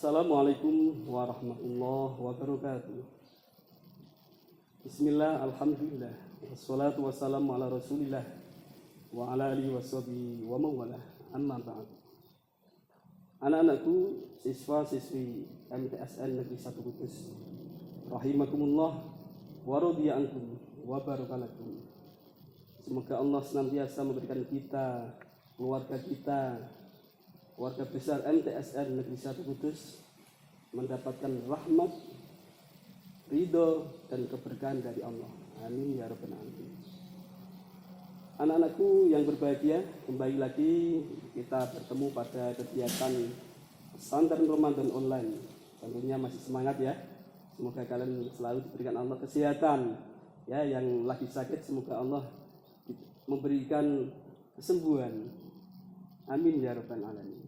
Assalamualaikum warahmatullahi wabarakatuh. Bismillah, alhamdulillah, wassalatu wassalamu ala rasulillah wa ala alihi washabihi wa mawala, amma ba'd. Anak-anakku, siswa-siswi MTSN Negeri 1 Kudus, rahimakumullah wa radiya ankum wa barakalakum. Semoga Allah senantiasa memberikan kita, keluarga besar MTSN Negeri 1 Kudus mendapatkan rahmat, ridho dan keberkahan dari Allah. Amin ya rabbal alamin. Anak-anakku yang berbahagia, kembali lagi kita bertemu pada kegiatan pesantren Ramadan online. Tentunya masih semangat ya. Semoga kalian selalu diberikan Allah kesehatan. Ya, yang lagi sakit semoga Allah memberikan kesembuhan. Amin ya rabbal alamin.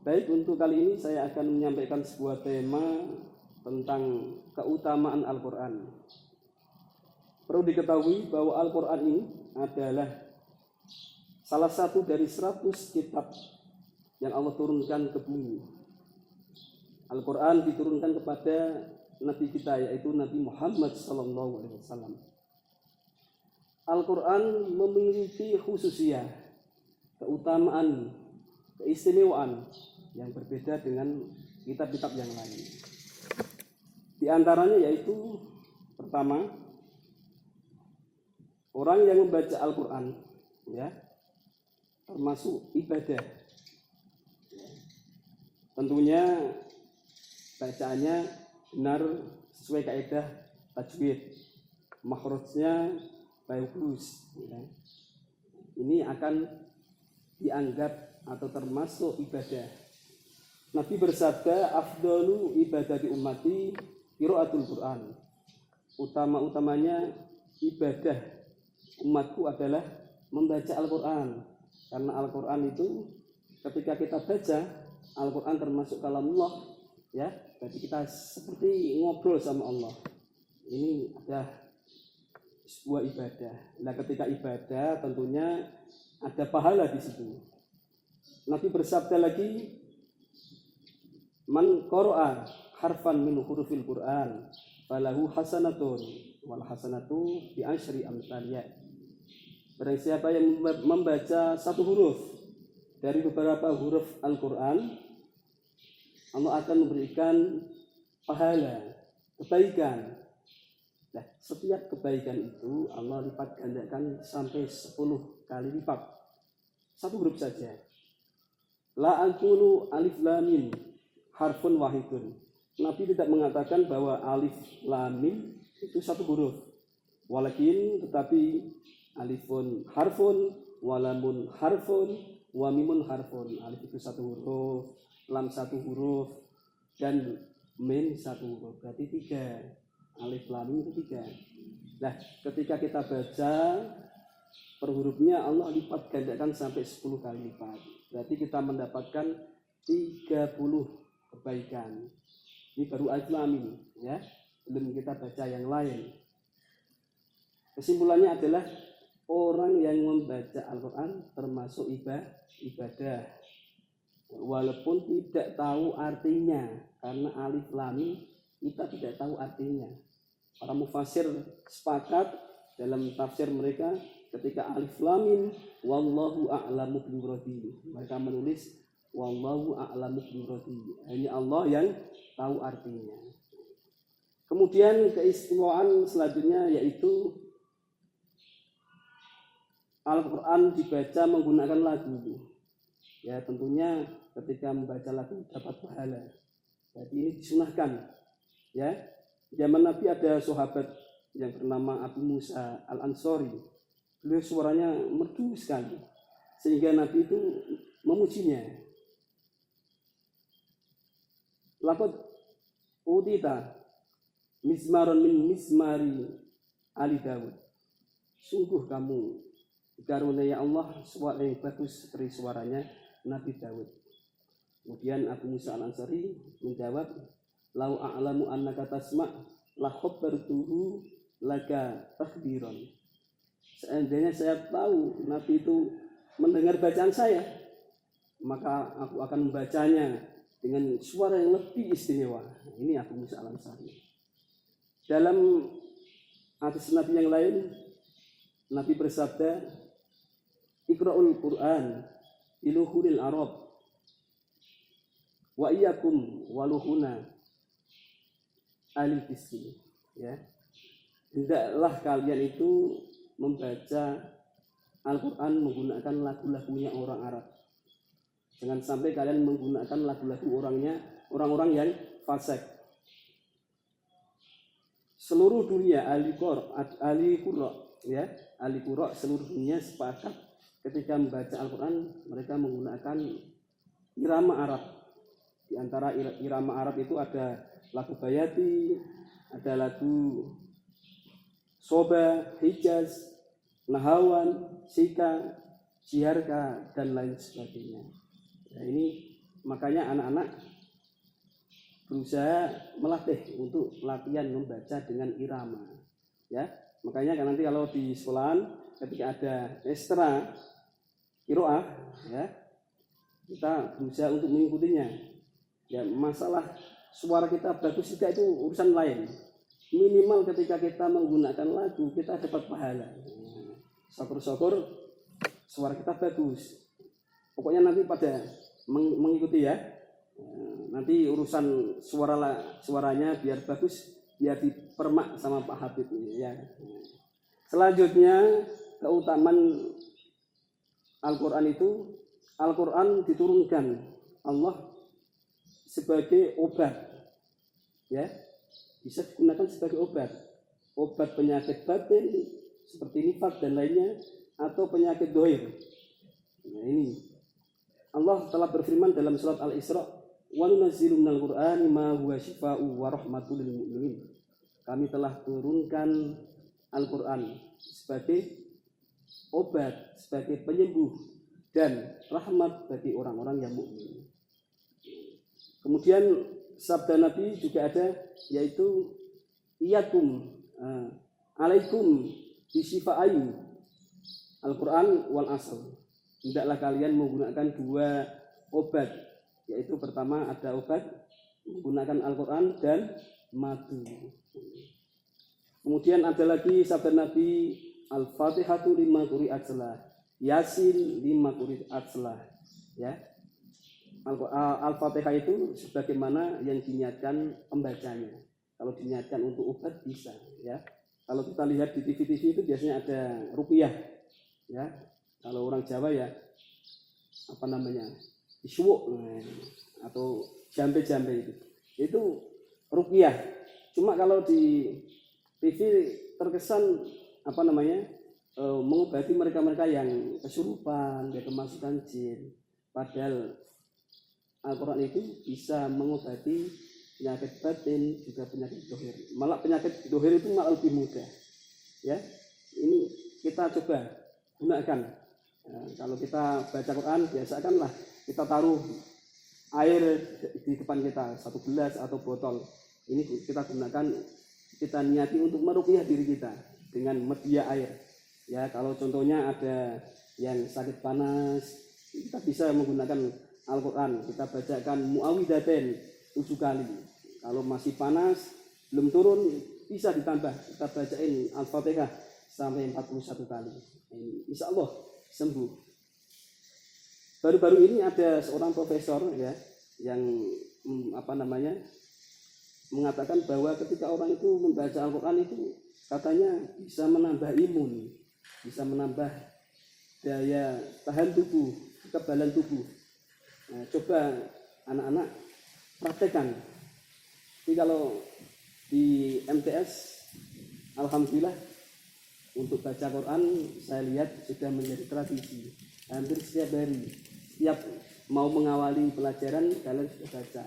Baik, untuk kali ini saya akan menyampaikan sebuah tema tentang keutamaan Al-Quran. Perlu diketahui bahwa Al-Quran ini adalah salah satu dari 100 kitab yang Allah turunkan ke bumi. Al-Quran diturunkan kepada Nabi kita, yaitu Nabi Muhammad SAW. Al-Quran memiliki khususiyah, keutamaan, keistimewaan yang berbeda dengan kitab-kitab yang lain. Di antaranya yaitu pertama, orang yang membaca Al-Quran ya termasuk ibadah. Tentunya bacaannya benar sesuai kaidah tajwid, makhrajnya bagus ya. Ini akan dianggap atau termasuk ibadah. Nabi bersabda, afdalu ibadati ummati qiraatul Quran. Utama-utamanya ibadah umatku adalah membaca Al-Quran. Karena Al-Quran itu ketika kita baca Al-Quran termasuk kalamullah ya, jadi kita seperti ngobrol sama Allah. Ini adalah sebuah ibadah. Nah, ketika ibadah tentunya ada pahala di situ. Nabi bersabda lagi, man qara'a harfan min hurufil Qur'an falahu hasanatun wal hasanatu bi asyri amsaliyah. Barang siapa yang membaca satu huruf dari beberapa huruf Al-Quran, Allah akan memberikan pahala, kebaikan. Nah, setiap kebaikan itu Allah lipat gandakan sampai 10 kali lipat. Satu huruf saja. La aqulu alif lam mim harfun wahidun. Nabi tidak mengatakan bahwa alif lam mim itu satu huruf. Walakin tetapi alifun harfun, walamun harfun, wa mimun harfun. Alif itu satu huruf, lam satu huruf, dan mim satu huruf. Berarti 3. Alif lam mim itu 3. Nah, ketika kita baca per hurufnya Allah lipat gandakan sampai 10 kali lipat. Berarti kita mendapatkan 30 kebaikan. Ini baru alif lam mim ya. Belum kita baca yang lain. Kesimpulannya adalah orang yang membaca Al-Quran termasuk ibadah. Walaupun tidak tahu artinya, karena alif lam mim kita tidak tahu artinya. Para mufassir sepakat dalam tafsir mereka ketika alif lam mim wallahu a'lamu bimuradihi. Mereka menulis wallahu a'lamu bimuradihi. Hanya Allah yang tahu artinya. Kemudian keistimewaan selanjutnya yaitu Al-Quran dibaca menggunakan lagu. Ya, tentunya ketika membaca lagu dapat pahala. Jadi ini disunahkan. Ya, zaman Nabi ada sahabat yang bernama Abu Musa Al-Ansari. Beliau suaranya merdu sekali, sehingga Nabi itu memujinya. Laqad utita mizmaron min mizmari Ali Dawud. Sungguh kamu dikaruniai Allah suara yang bagus seperti suaranya Nabi Dawud. Kemudian Abu Musa Al-Ansari menjawab, lau a'lamu annaka tasma' la khabbartuhu laka takbiran. Seandainya saya tahu Nabi itu mendengar bacaan saya, maka aku akan membacanya dengan suara yang lebih istimewa. Ini Abu Musa al-Ansari. Dalam hadis Nabi yang lain, Nabi bersabda, "Iqra'ul Qur'an iluhunil Arab wa iyyakum waluhuna ahli fisqi." Ya. Hendaklah kalian itu membaca Al-Qur'an menggunakan lagu-lagunya orang Arab. Jangan sampai kalian menggunakan lagu-lagu orang-orang yang fasik. Seluruh dunia ahli Qurra seluruh dunia sepakat ketika membaca Al-Qur'an mereka menggunakan irama Arab. Di antara irama Arab itu ada lagu Bayati, ada lagu Soba, Hijaz, Nahawan, Sika, Jiharka, dan lain sebagainya. Nah, ini makanya anak-anak berusaha melatih untuk latihan membaca dengan irama. Ya, makanya kan nanti kalau di sekolahan ketika ada ekstra qiraah, ya, kita berusaha untuk mengikutinya. Ya, masalah suara kita bagus juga itu urusan lain. Minimal ketika kita menggunakan lagu kita dapat pahala. Syukur-syukur suara kita bagus. Pokoknya nanti pada mengikuti ya. Nanti urusan suaranya biar bagus, biar dipermak sama Pak Habib ya. Selanjutnya keutamaan Al-Qur'an itu, Al-Qur'an diturunkan Allah sebagai obat. Ya. Bisa digunakan sebagai obat penyakit batin seperti nifaq dan lainnya, atau penyakit dohir. Nah, ini Allah telah berfirman dalam surat Al-Isra, "Wa nunazzilu minal Qur'ani ma huwa syifaa'u wa rahmatul lil mu'minin." Kami telah turunkan Al-Qur'an sebagai obat, sebagai penyembuh dan rahmat bagi orang-orang yang mukmin. Kemudian sabda Nabi juga ada, yaitu iyakum alaikum bisifa'ain Al-Qur'an wal asr. Hendaklah kalian menggunakan dua obat, yaitu pertama ada obat menggunakan Al-Qur'an dan madu. Kemudian ada lagi sabda Nabi, Al-Fatihatu lima quri'at salah, Yasin lima quri'at salah. Ya. Al-Fatihah itu sebagaimana yang diniatkan pembacanya. Kalau diniatkan untuk obat bisa, ya. Kalau kita lihat di TV-TV itu biasanya ada ruqyah, ya. Kalau orang Jawa ya apa namanya, iswuk atau jambe-jambe itu ruqyah. Cuma kalau di TV terkesan apa namanya, mengobati mereka-mereka yang kesurupan, yang kemasukan jin. Padahal Al-Qur'an itu bisa mengobati penyakit batin, juga penyakit dohir. Malah penyakit dohir itu malah lebih mudah. Ya, ini kita coba gunakan. Kalau kita baca Quran, biasakanlah kita taruh air di depan kita, satu gelas atau botol. Ini kita gunakan, kita niati untuk meruqyah diri kita dengan media air. Ya, kalau contohnya ada yang sakit panas, kita bisa menggunakan Al-Qur'an. Kita bacakan muawwidzatain 7 kali. Kalau masih panas, belum turun, bisa ditambah. Kita bacain Al-Fatihah sampai 41 kali. Insya Allah sembuh. Baru-baru ini ada seorang profesor ya yang mengatakan bahwa ketika orang itu membaca Al-Qur'an itu katanya bisa menambah imun, bisa menambah daya tahan tubuh, kekebalan tubuh. Nah, coba anak-anak praktekkan. Jadi kalau di MTS, alhamdulillah untuk baca Quran saya lihat sudah menjadi tradisi. Hampir setiap hari, setiap mau mengawali pelajaran kalian sudah baca.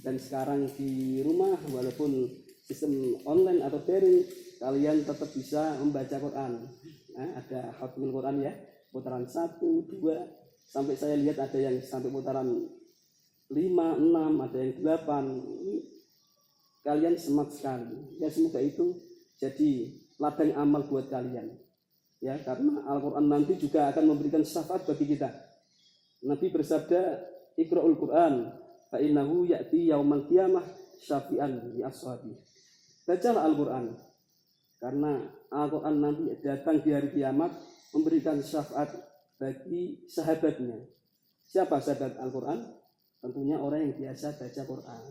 Dan sekarang di rumah walaupun sistem online atau daring, kalian tetap bisa membaca Quran. Nah, ada khatmul Quran ya, putaran 1, 2, sampai saya lihat ada yang sampai putaran 5, 6, ada yang 8. Ini kalian semangat sekali. Ya, semoga itu jadi ladang amal buat kalian. Ya, karena Al-Qur'an nanti juga akan memberikan syafaat bagi kita. Nabi bersabda, "Iqra'ul Qur'an fa innahu ya'ti yaumal qiyamah syafi'an li ashabi. Bacalah Al-Qur'an, karena Al-Qur'an nanti datang di hari kiamat memberikan syafaat bagi sahabatnya. Siapa sahabat Al-Qur'an? Tentunya orang yang biasa baca Quran.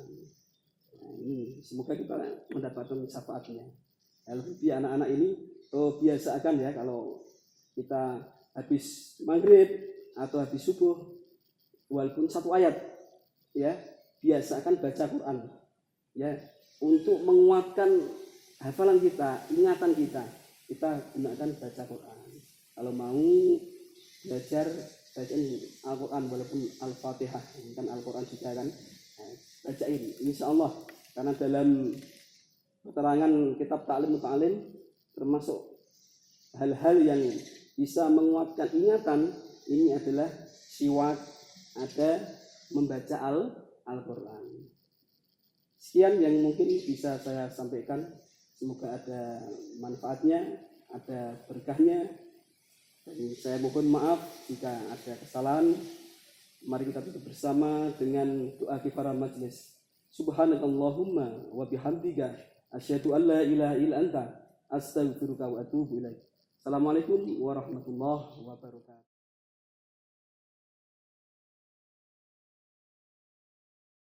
Nah, ini semoga kita mendapatkan syafaatnya. Lebih anak-anak ini biasakan ya, kalau kita habis maghrib atau habis subuh, walaupun satu ayat ya, biasakan baca Quran ya, untuk menguatkan hafalan kita, ingatan kita gunakan baca Quran. Kalau mau belajar bacaan Al-Quran walaupun Al-Fatihah, kan Al-Quran juga kan, bacain insya Allah. Karena dalam keterangan kitab Ta'lim Muta'alim termasuk hal-hal yang bisa menguatkan ingatan ini adalah siwak, ada membaca Al-Quran. Sekian yang mungkin bisa saya sampaikan. Semoga ada manfaatnya, ada berkahnya. Dan saya mohon maaf jika ada kesalahan. Mari kita tutup bersama dengan doa kifarah majlis. Subhanakallahumma wa bihamdika asyhadu an la ilaha illa anta astaghfiruka wa atubu ilaik. Assalamualaikum warahmatullahi wabarakatuh.